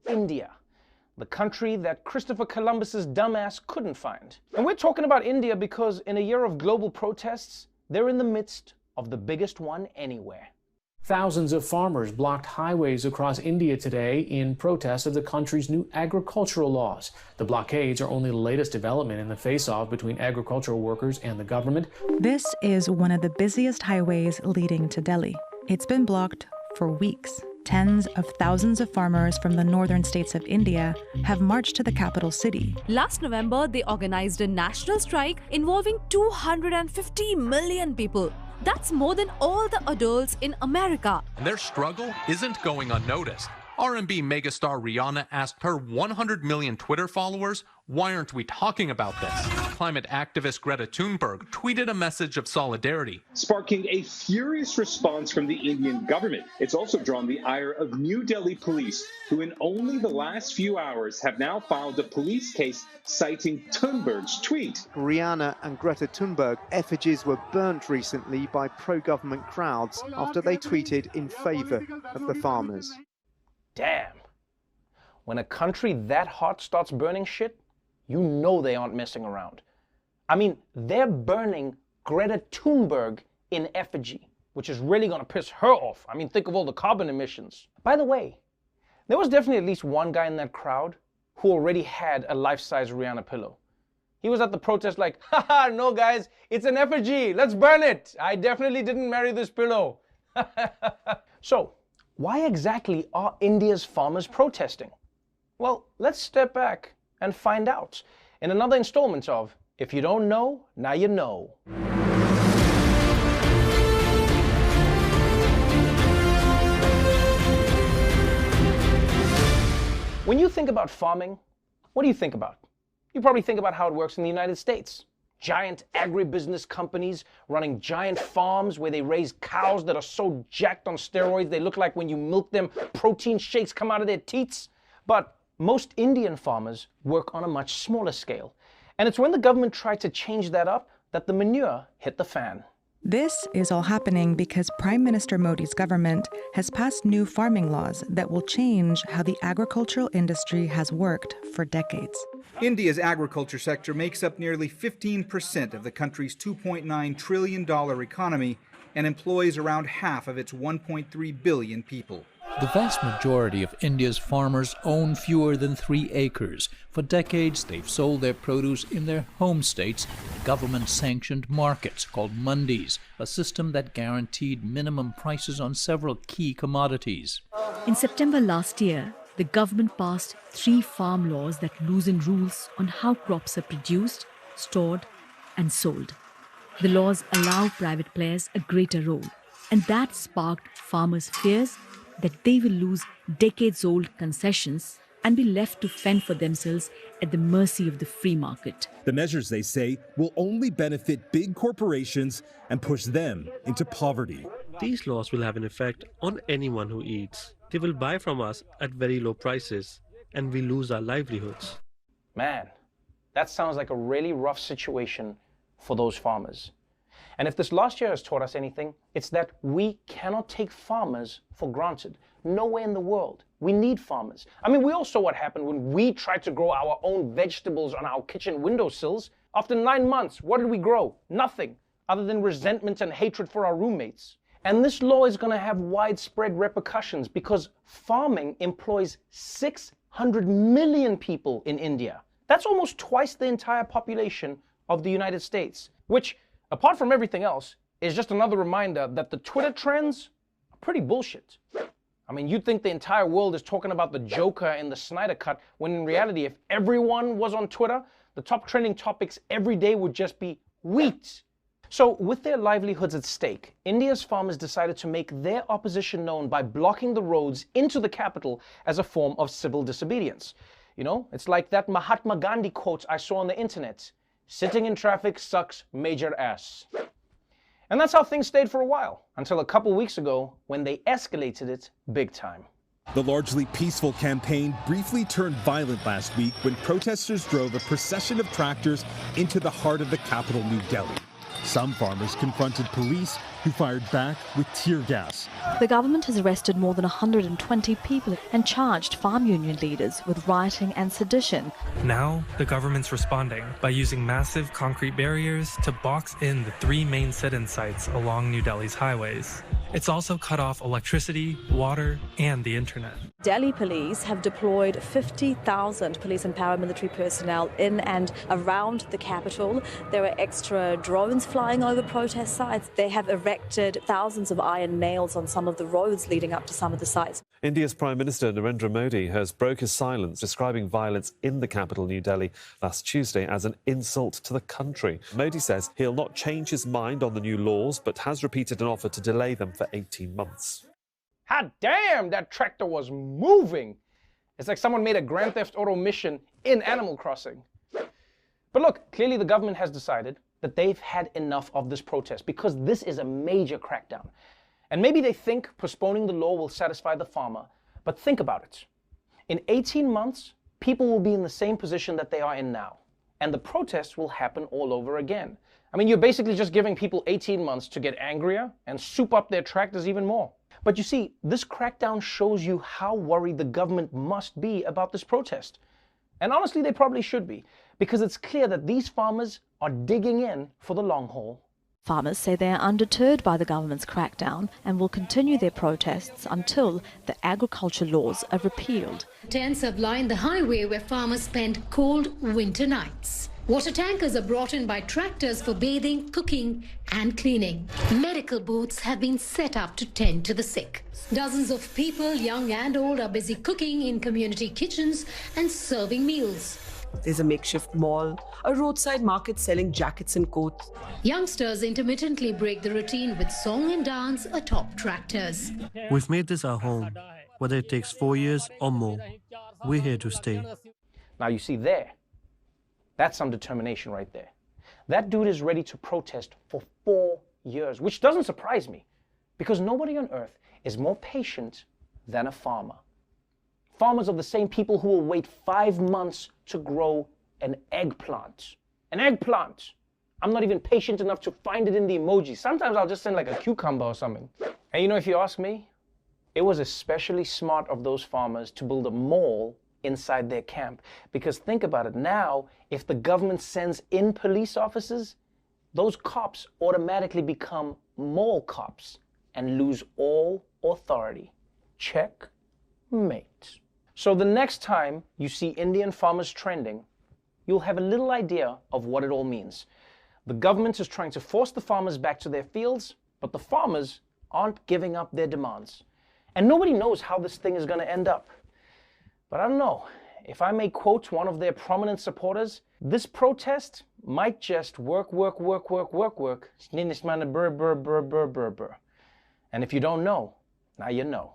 India, the country that Christopher Columbus's dumbass couldn't find. And we're talking about India because in a year of global protests, they're in the midst of the biggest one anywhere. Thousands of farmers blocked highways across India today in protest of the country's new agricultural laws. The blockades are only the latest development in the face-off between agricultural workers and the government. This is one of the busiest highways leading to Delhi. It's been blocked for weeks. Tens of thousands of farmers from the northern states of India have marched to the capital city. Last November, they organized a national strike involving 250 million people. That's more than all the adults in America. And their struggle isn't going unnoticed. R&B megastar Rihanna asked her 100 million Twitter followers, "Why aren't we talking about this?" Climate activist Greta Thunberg tweeted a message of solidarity, sparking a furious response from the Indian government. It's also drawn the ire of New Delhi police, who in only the last few hours have now filed a police case citing Thunberg's tweet. Rihanna and Greta Thunberg effigies were burnt recently by pro-government crowds after they tweeted in favor of the farmers. Damn. When a country that hot starts burning shit, you know they aren't messing around. I mean, they're burning Greta Thunberg in effigy, which is really gonna piss her off. I mean, think of all the carbon emissions. By the way, there was definitely at least one guy in that crowd who already had a life-size Rihanna pillow. He was at the protest like, haha, no guys, it's an effigy, let's burn it. I definitely didn't marry this pillow. So, why exactly are India's farmers protesting? Well, let's step back and find out in another installment of If You Don't Know, Now You Know. When you think about farming, what do you think about? You probably think about how it works in the United States. Giant agribusiness companies running giant farms where they raise cows that are so jacked on steroids they look like when you milk them, protein shakes come out of their teats. But most Indian farmers work on a much smaller scale. And it's when the government tried to change that up that the manure hit the fan. This is all happening because Prime Minister Modi's government has passed new farming laws that will change how the agricultural industry has worked for decades. India's agriculture sector makes up nearly 15% of the country's $2.9 trillion economy and employs around half of its 1.3 billion people. The vast majority of India's farmers own fewer than 3 acres. For decades, they've sold their produce in their home states, government-sanctioned markets called mandis, a system that guaranteed minimum prices on several key commodities. In September last year, the government passed 3 farm laws that loosen rules on how crops are produced, stored, and sold. The laws allow private players a greater role, and that sparked farmers' fears that they will lose decades-old concessions and be left to fend for themselves at the mercy of the free market. The measures, they say, will only benefit big corporations and push them into poverty. These laws will have an effect on anyone who eats. They will buy from us at very low prices, and we lose our livelihoods. Man, that sounds like a really rough situation for those farmers. And if this last year has taught us anything, it's that we cannot take farmers for granted. Nowhere in the world. We need farmers. I mean, we all saw what happened when we tried to grow our own vegetables on our kitchen windowsills. After 9 months, what did we grow? Nothing, other than resentment and hatred for our roommates. And this law is going to have widespread repercussions because farming employs 600 million people in India. That's almost twice the entire population of the United States, which, apart from everything else, is just another reminder that the Twitter trends are pretty bullshit. I mean, you'd think the entire world is talking about the Joker in the Snyder Cut, when in reality, if everyone was on Twitter, the top trending topics every day would just be wheat. So, with their livelihoods at stake, India's farmers decided to make their opposition known by blocking the roads into the capital as a form of civil disobedience. You know, it's like that Mahatma Gandhi quote I saw on the internet. Sitting in traffic sucks major ass. And that's how things stayed for a while, until a couple weeks ago when they escalated it big time. The largely peaceful campaign briefly turned violent last week when protesters drove a procession of tractors into the heart of the capital, New Delhi. Some farmers confronted police who fired back with tear gas. The government has arrested more than 120 people and charged farm union leaders with rioting and sedition. Now, the government's responding by using massive concrete barriers to box in the 3 main sit-in sites along New Delhi's highways. It's also cut off electricity, water, and the internet. Delhi police have deployed 50,000 police and paramilitary personnel in and around the capital. There are extra drones flying over protest sites. They have erected thousands of iron nails on some of the roads leading up to some of the sites. India's Prime Minister Narendra Modi has broke his silence, describing violence in the capital, New Delhi, last Tuesday as an insult to the country. Modi says he'll not change his mind on the new laws, but has repeated an offer to delay them for 18 months. Hot damn, that tractor was moving. It's like someone made a Grand Theft Auto mission in Animal Crossing. But look, clearly the government has decided that they've had enough of this protest because this is a major crackdown. And maybe they think postponing the law will satisfy the farmer, but think about it. In 18 months, people will be in the same position that they are in now, and the protests will happen all over again. I mean, you're basically just giving people 18 months to get angrier and soup up their tractors even more. But you see, this crackdown shows you how worried the government must be about this protest. And honestly, they probably should be, because it's clear that these farmers are digging in for the long haul. Farmers say they are undeterred by the government's crackdown and will continue their protests until the agriculture laws are repealed. Tents have lined the highway where farmers spend cold winter nights. Water tankers are brought in by tractors for bathing, cooking and cleaning. Medical booths have been set up to tend to the sick. Dozens of people, young and old, are busy cooking in community kitchens and serving meals. There's a makeshift mall, a roadside market selling jackets and coats. Youngsters intermittently break the routine with song and dance atop tractors. We've made this our home, whether it takes 4 years or more. We're here to stay. Now you see there, that's some determination right there. That dude is ready to protest for 4 years, which doesn't surprise me, because nobody on earth is more patient than a farmer. Farmers are the same people who will wait 5 months to grow an eggplant. An eggplant! I'm not even patient enough to find it in the emojis. Sometimes I'll just send like a cucumber or something. And you know, if you ask me, it was especially smart of those farmers to build a mall inside their camp. Because think about it, now, if the government sends in police officers, those cops automatically become mall cops and lose all authority. Checkmate. So the next time you see Indian farmers trending, you'll have a little idea of what it all means. The government is trying to force the farmers back to their fields, but the farmers aren't giving up their demands. And nobody knows how this thing is going to end up. But I don't know, if I may quote one of their prominent supporters, this protest might just work. And if you don't know, now you know.